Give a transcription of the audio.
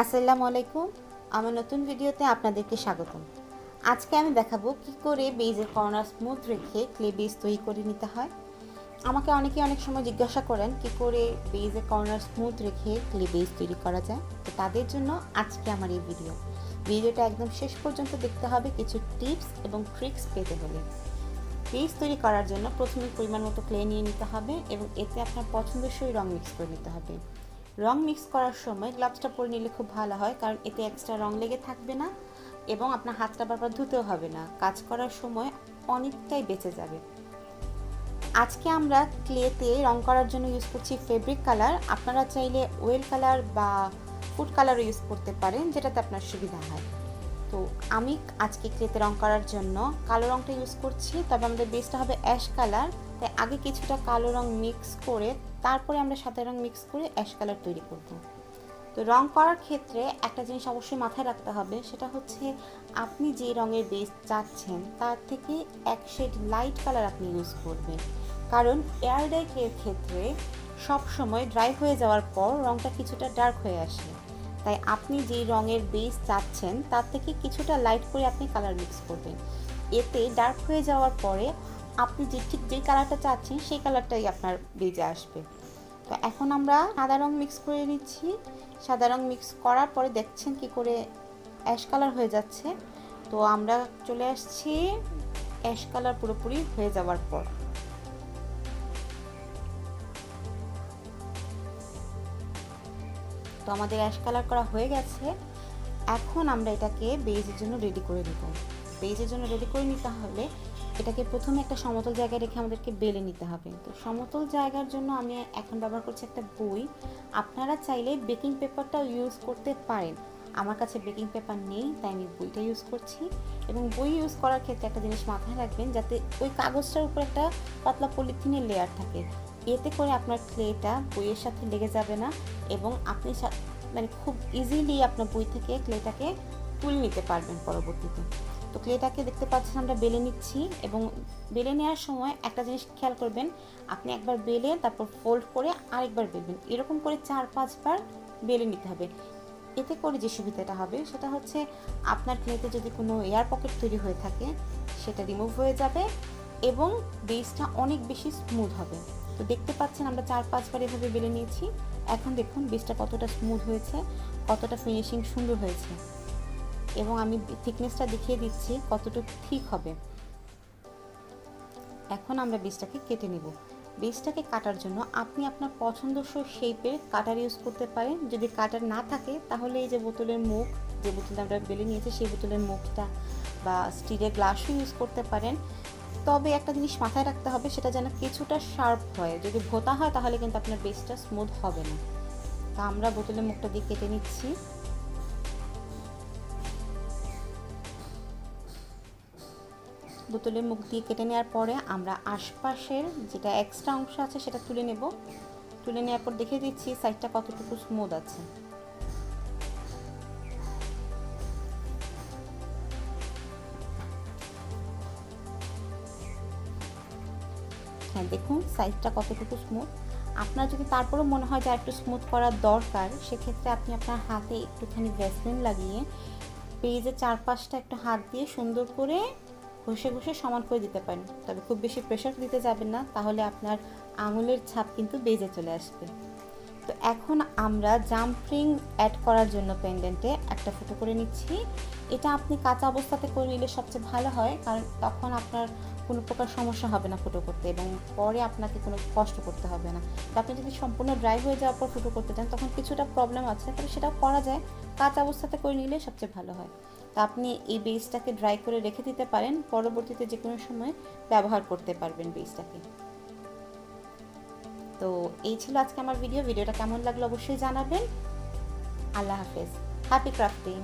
আসসালামু আলাইকুম। আমার নতুন ভিডিওতে আপনাদেরকে স্বাগতম। আজকে আমি দেখাবো কি করে বেজের কর্নার স্মুথ রেখে ক্লে বেজ তৈরি করে নিতে হয়। আমাকে অনেকে অনেক সময় জিজ্ঞাসা করেন কি করে বেজের কর্নার স্মুথ রেখে ক্লে বেজ তৈরি করা যায়। তো তাদের জন্য আজকে আমার এই ভিডিওটা একদম শেষ পর্যন্ত দেখতে হবে কিছু টিপস এবং ট্রিক্স পেতে হলে। বেজ তৈরি করার জন্য প্রথমে পরিমাণ মতো ক্লে নিয়ে নিতে হবে এবং এতে আপনার পছন্দসই রং মিক্স করে নিতে হবে। রং মিক্স করার সময় গ্লাভসটা পরে নিলে খুব ভালো হয়, কারণ এতে এক্সট্রা রং লেগে থাকবে না এবং আপনার হাতটা বারবার ধুতেও হবে না, কাজ করার সময় অনেকটাই বেঁচে যাবে। আজকে আমরা ক্লেতে রং করার জন্য ইউজ করছি ফেব্রিক কালার। আপনারা চাইলে ওয়েল কালার বা ফুড কালারও ইউজ করতে পারেন, যেটাতে আপনার সুবিধা হয়। তো আমি আজকে ক্লেতে রং করার জন্য কালো রংটা ইউজ করছি, তবে আমাদের বেসটা হবে অ্যাশ কালার। তাই আগে কিছুটা কালো রং মিক্স করে তারপরে আমরা সাদা রং মিক্স করে অ্যাশ কালার তৈরি করব। তো রং করার ক্ষেত্রে একটা জিনিস অবশ্যই মাথায় রাখতে হবে, সেটা হচ্ছে আপনি যে রঙের বেস চাচ্ছেন তার থেকে এক শেড লাইট কালার আপনি ইউজ করবেন, কারণ এয়ার ডাই ক্লের ক্ষেত্রে সব সময় ড্রাই হয়ে যাওয়ার পর রংটা কিছুটা ডার্ক হয়ে আসে। তাই আপনি যে রঙের বেস চাচ্ছেন তার থেকে কিছুটা লাইট করে আপনি কালার মিক্স করবেন। এতে ডার্ক হয়ে যাওয়ার পরে আপনি ঠিক যেই কালারটা চাচ্ছেন সেই কালারটাই আপনার বেজে আসবে। তো এখন আমরা সাদা রং মিক্স করে নিচ্ছি। সাদা রং মিক্স করার পরে দেখছেন কি করে অ্যাশ কালার হয়ে যাচ্ছে। তো আমরা চলে আসছি অ্যাশ কালার পুরোপুরি হয়ে যাওয়ার পর। তো আমাদের অ্যাশ কালার করা হয়ে গেছে। এখন আমরা এটাকে বেজের জন্য রেডি করে নিব। বেজের জন্য রেডি করে নিতে হলে এটাকে প্রথমে একটা সমতল জায়গায় রেখে আমাদেরকে বেলে নিতে হবে। তো সমতল জায়গার জন্য আমি এখন ব্যবহার করছি একটা বই। আপনারা চাইলে বেকিং পেপারটাও ইউজ করতে পারেন। আমার কাছে বেকিং পেপার নেই, তাই আমি বইটা ইউজ করছি। এবং বই ইউজ করার ক্ষেত্রে একটা জিনিস মাথায় রাখবেন, যাতে ওই কাগজটার উপর একটা পাতলা পলিথিনের লেয়ার থাকে। এতে করে আপনার ক্লেটা বইয়ের সাথে লেগে যাবে না এবং আপনি খুব ইজিলি আপনার বই থেকে ক্লেটাকে তুলে নিতে পারবেন পরবর্তীতে। তো ক্লেটাকে দেখতে পাচ্ছেন আমরা বেলে নিচ্ছি, এবং বেলে নেওয়ার সময় একটা জিনিস খেয়াল করবেন, আপনি একবার বেলে তারপর ফোল্ড করে আরেকবার বেলবেন, এরকম করে 4-5 বার বেলে নিতে হবে। এতে করে যে সুবিধাটা হবে সেটা হচ্ছে আপনার ক্লেতে যদি কোনো এয়ার পকেট তৈরি হয়ে থাকে সেটা রিমুভ হয়ে যাবে এবং বেসটা অনেক বেশি স্মুথ হবে। তো দেখতে পাচ্ছেন আমরা 4-5 বার এভাবে বেলে নিয়েছি। এখন দেখুন বেসটা কতটা স্মুথ হয়েছে, কতটা ফিনিশিং সুন্দর হয়েছে, এবং আমি থিকনেসটা দেখিয়ে দিচ্ছি কতটুকু ঠিক হবে। এখন আমরা বেসটাকে কেটে নেব। বেসটাকে কাটার জন্য আপনি আপনার পছন্দসই শেপের কাটার ইউজ করতে পারেন। যদি কাটার না থাকে তাহলে এই যে বোতলের মুখ, যে বোতলটা আমরা বেলে নিয়েছি সেই বোতলের মুখটা বা স্টিলের গ্লাসও ইউজ করতে পারেন। তবে একটা জিনিস মাথায় রাখতে হবে, সেটা যেন কিছুটা শার্প হয়। যদি ভোঁতা হয় তাহলে কিন্তু আপনার বেসটা স্মুথ হবে না। তা আমরা বোতলের মুখটা দিয়ে কেটে নিচ্ছি। বোতলের মুখ দিয়ে কেটে নেওয়ার পরে আমরা আশপাশের যেটা এক্সট্রা অংশ আছে সেটা তুলে নেব। তুলে নেওয়ার পর দেখে দিচ্ছি সাইডটা কতটুকু স্মুথ আছে। হ্যাঁ, দেখুন সাইডটা কতটুকু স্মুথ। আপনার যদি তারপরেও মনে হয় যে একটু স্মুথ করার দরকার, সেক্ষেত্রে আপনি আপনার হাতে একটুখানি ভ্যাসলিন লাগিয়ে পেজের চারপাশটা একটু হাত দিয়ে সুন্দর করে ঘষে ঘষে সমান করে দিতে পারেন। তবে খুব বেশি প্রেশার দিতে যাবেন না, তাহলে আপনার আঙুলের ছাপ কিন্তু বেজে চলে আসবে। তো এখন আমরা জাম্পিং অ্যাড করার জন্য পেন্ডেন্টে একটা ফুটো করে নিচ্ছি। এটা আপনি কাঁচা অবস্থাতে করে নিলে সবচেয়ে ভালো হয়, কারণ তখন আপনার কোনো প্রকার সমস্যা হবে না ফুটো করতে এবং পরে আপনাকে কোনো কষ্ট করতে হবে না। তো আপনি যদি সম্পূর্ণ ড্রাই হয়ে যাওয়ার পর ফুটো করতে চান তখন কিছুটা প্রবলেম আছে, তবে সেটাও করা যায়। কাঁচা অবস্থাতে করে নিলে সবচেয়ে ভালো হয়। তো আপনি এই বেসটাকে ড্রাই করে রেখে দিতে পারেন, পরবর্তীতে যে কোনো সময় ব্যবহার করতে পারবেন বেসটাকে। তো এই ছিল আজকে আমার ভিডিওটা কেমন লাগলো অবশ্যই জানাবেন। আল্লাহ হাফেজ, হ্যাপি ক্রাফটিং।